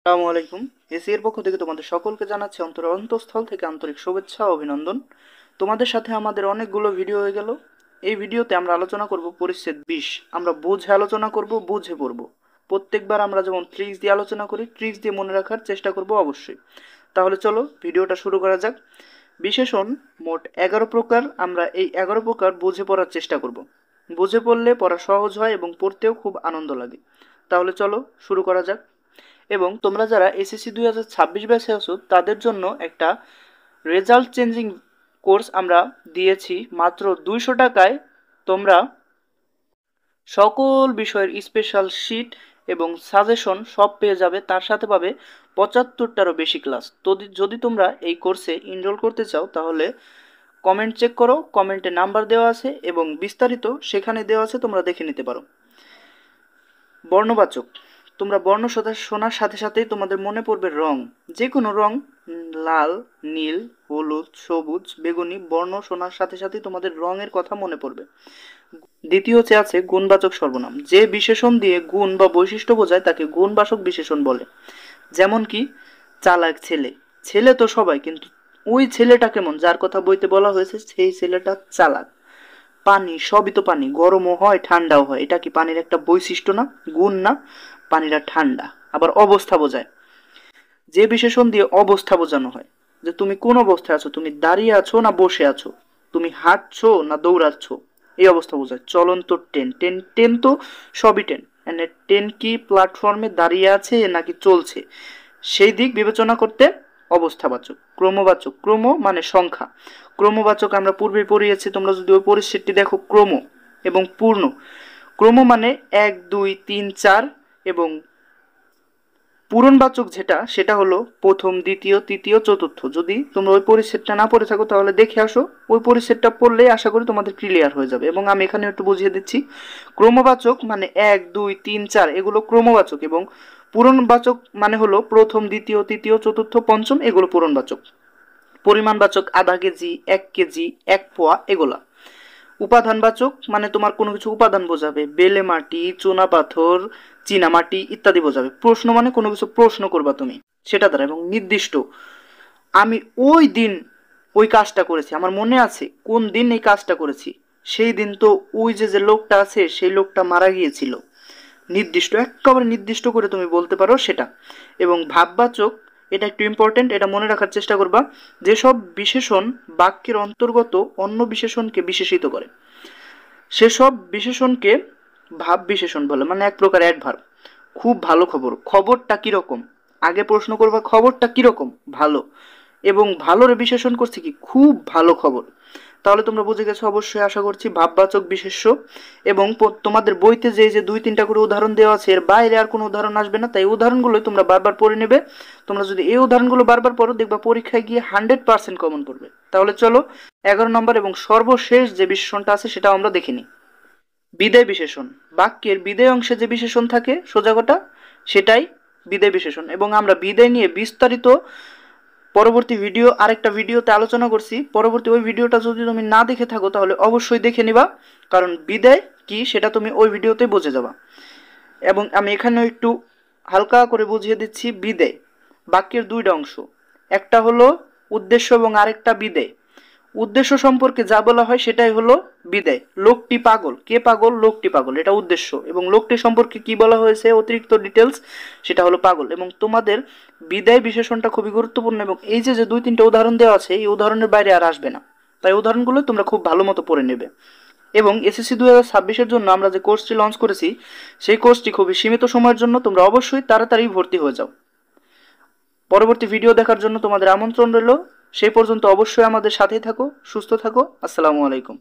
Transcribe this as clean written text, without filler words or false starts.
আসসালামু আলাইকুম। এসি এর পক্ষ থেকে তোমাদের সকলকে জানাচ্ছি অন্তঃস্থল থেকে আন্তরিক শুভেচ্ছা ও অভিনন্দন। তোমাদের সাথে আমাদের অনেকগুলো ভিডিও হয়ে গেল। এই ভিডিওতে আমরা আলোচনা করব পরিচ্ছেদ 20। আমরা বুঝে আলোচনা করব, বুঝে পড়ব। প্রত্যেকবার আমরা যেমন ট্রিক্স দিয়ে আলোচনা করি, ট্রিক্স দিয়ে মনে রাখার চেষ্টা করব অবশ্যই। তাহলে চলো ভিডিওটা শুরু করা যাক। বিশেষণ মোট 11 প্রকার। আমরা এই 11 প্রকার বুঝে পড়ার চেষ্টা করব। বুঝে পড়লে পড়া সহজ হয় এবং পড়তেও খুব আনন্দ লাগে। তাহলে চলো শুরু করা যাক। এবং তোমরা যারা এসএসসি 2026 ব্যাচে আছো তাদের জন্য একটা রেজাল্ট চেঞ্জিং কোর্স আমরা দিয়েছি মাত্র 200 টাকায়। তোমরা সকল বিষয়ের স্পেশাল শিট এবং সাজেশন সব পেয়ে যাবে, তার সাথে পাবে 75টারও বেশি ক্লাস। তো যদি তোমরা এই কোর্সে এনরোল করতে চাও তাহলে কমেন্ট চেক করো, কমেন্টে নাম্বার দেওয়া আছে এবং বিস্তারিত সেখানে দেওয়া আছে, তোমরা দেখে নিতে পারো। বর্ণবাচক, তোমরা বর্ণ শোনার সাথে সাথেই তোমাদের মনে পড়বে রং, যে কোনো রং, লাল, নীল, হলুদ, সবুজ, বেগুনি। বর্ণ শোনার সাথে সাথেই তোমাদের রঙের কথা মনে পড়বে। দ্বিতীয় হচ্ছে আছে গুণবাচক সর্বনাম, যে বিশেষণ দিয়ে গুণ বা বৈশিষ্ট্য বোঝায় তাকে গুণবাচক বিশেষণ বলে। যেমন কি চালাক ছেলে, ছেলে তো সবাই, কিন্তু ওই ছেলেটা কেমন, যার কথা বইতে বলা হয়েছে সেই ছেলেটা চালাক। পানি, সবই তো পানি, গরমও হয় ঠান্ডাও হয়, এটা কি পানির একটা বৈশিষ্ট্য না, গুণ না? পানিটা ঠান্ডা। আবার অবস্থা বোঝায়, যে বিশেষণ দিয়ে অবস্থা বোঝানো হয়, যে তুমি কোন অবস্থায় আছো, তুমি দাঁড়িয়ে আছো না বসে আছো, তুমি হাঁটছো না দৌড়াচ্ছ, এই অবস্থা বোঝায়। চলন্ত ট্রেন, ট্রেন ট্রেন তো সবই ট্রেন, মানে ট্রেন কি প্ল্যাটফর্মে দাঁড়িয়ে আছে নাকি চলছে, সেই দিক বিবেচনা করতে অবস্থাবাচক। ক্রমবাচক, ক্রম মানে সংখ্যা, ক্রমবাচক আমরা পূর্বে পড়িয়েছি, তোমরা যদি ওই পরিচ্ছেদটি দেখো, ক্রম এবং পূর্ণ। ক্রম মানে 1 2 3 4 এবং পূরণবাচক যেটা সেটা হলো প্রথম, দ্বিতীয়, তৃতীয়, চতুর্থ। যদি তোমরা ওই পরিচ্ছেদটা না পড়ে থাকো তাহলে দেখে আসো, ওই পরিচ্ছেদটা পড়লেই আশা করি তোমাদের ক্লিয়ার হয়ে যাবে। এবং আমি এখানে একটু বুঝিয়ে দিচ্ছি, ক্রমবাচক মানে 1 2 3 4 এগুলো ক্রমবাচক, এবং পূরণবাচক মানে হলো প্রথম, দ্বিতীয়, তৃতীয়, চতুর্থ, পঞ্চম, এগুলো পূরণবাচক। পরিমাণবাচক আধা কেজি, 1 কেজি, 1 পোয়া, এগুলা। উপাদানবাচক মানে তোমার কোনো কিছু উপাদান বোঝাবে, বেলে মাটি, চুনা পাথর, চীনামাটি ইত্যাদি বোঝাবে। প্রশ্ন মানে কোনো কিছু প্রশ্ন করবা তুমি সেটা দ্বারা। এবং নির্দিষ্ট, আমি ওই দিন ওই কাজটা করেছি, আমার মনে আছে কোন দিন এই কাজটা করেছি, সেই দিন তো ওই যে লোকটা আছে সেই লোকটা মারা গিয়েছিল। নির্দিষ্ট, একেবারে নির্দিষ্ট করে তুমি বলতে পারো সেটা। এবং ভাববাচক, এটা একটু ইম্পর্টেন্ট, এটা মনে রাখার চেষ্টা করবা। যেসব বিশেষণ বাক্যের অন্তর্গত অন্য বিশেষণকে বিশেষিত করে সেসব বিশেষণকে ভাব বিশেষণ বলে, মানে এক প্রকার অ্যাডভার্ব। খুব ভালো খবর, খবরটা কিরকম, আগে প্রশ্ন করবা খবরটা কিরকম, ভালো। এবং ভালোর বিশেষণ করছে কি, খুব ভালো খবর। তাহলে তোমরা বুঝে গেছো অবশ্যই আশা করছি ভাববাচক বিশেষ্য। এবং তোমাদের বইতে যে 2-3টা করে উদাহরণ দেওয়া আছে, এর বাইরে আর কোনো উদাহরণ আসবে না, তাই উদাহরণগুলোই তোমরা বারবার পড়ে নেবে। তোমরা যদি এই উদাহরণগুলো বারবার পড়ো দেখবা পরীক্ষায় গিয়ে 100% কমন পড়বে। তাহলে চলো 11 নম্বর এবং সর্বশেষ যে বিশেষণটা আছে সেটাও আমরা দেখে নিই। বিদেয় বিশেষণ, বাক্যের বিদেয় অংশে যে বিশেষণ থাকে সোজা কথা সেটাই বিদেয় বিশেষণ। এবং আমরা বিদেয় নিয়ে বিস্তারিত পরবর্তী ভিডিও, আরেকটা ভিডিওতে আলোচনা করছি। পরবর্তী ওই ভিডিওটা যদি তুমি না দেখে থাকো তাহলে অবশ্যই দেখে নিবা, কারণ বিদেয় কি সেটা তুমি ওই ভিডিওতে বুঝে যাবা। এবং আমি এখানেও একটু হালকা করে বুঝিয়ে দিচ্ছি। বিদেয় বাক্যের 2টা অংশ, একটা হলো উদ্দেশ্য এবং আরেকটা বিদেয়। উদ্দেশ্য সম্পর্কে যা বলা হয় সেটাই হলো বিদেয়। লোকটি পাগল, কে পাগল, লোকটি পাগল, এটা উদ্দেশ্য। এবং লোকটি সম্পর্কে কি বলা হয়েছে অতিরিক্ত ডিটেলস, সেটা হলো পাগল। এবং তোমাদের বিদেয় বিশেষণটা খুবই গুরুত্বপূর্ণ। এবং এই যে 2-3টা উদাহরণ দেওয়া আছে এই উদাহরণের বাইরে আর আসবে না, তাই উদাহরণগুলো তোমরা খুব ভালো মতো পড়ে নেবে। এবং এসএসসি 2026-এর জন্য আমরা যে কোর্সটি লঞ্চ করেছি সেই কোর্সটি খুবই সীমিত সময়ের জন্য, তোমরা অবশ্যই তাড়াতাড়ি ভর্তি হয়ে যাও। পরবর্তী ভিডিও দেখার জন্য তোমাদের আমন্ত্রণ রইল। সেই পর্যন্ত অবশ্যই আমাদের সাথেই থাকো, সুস্থ থাকো। আসসালামু আলাইকুম।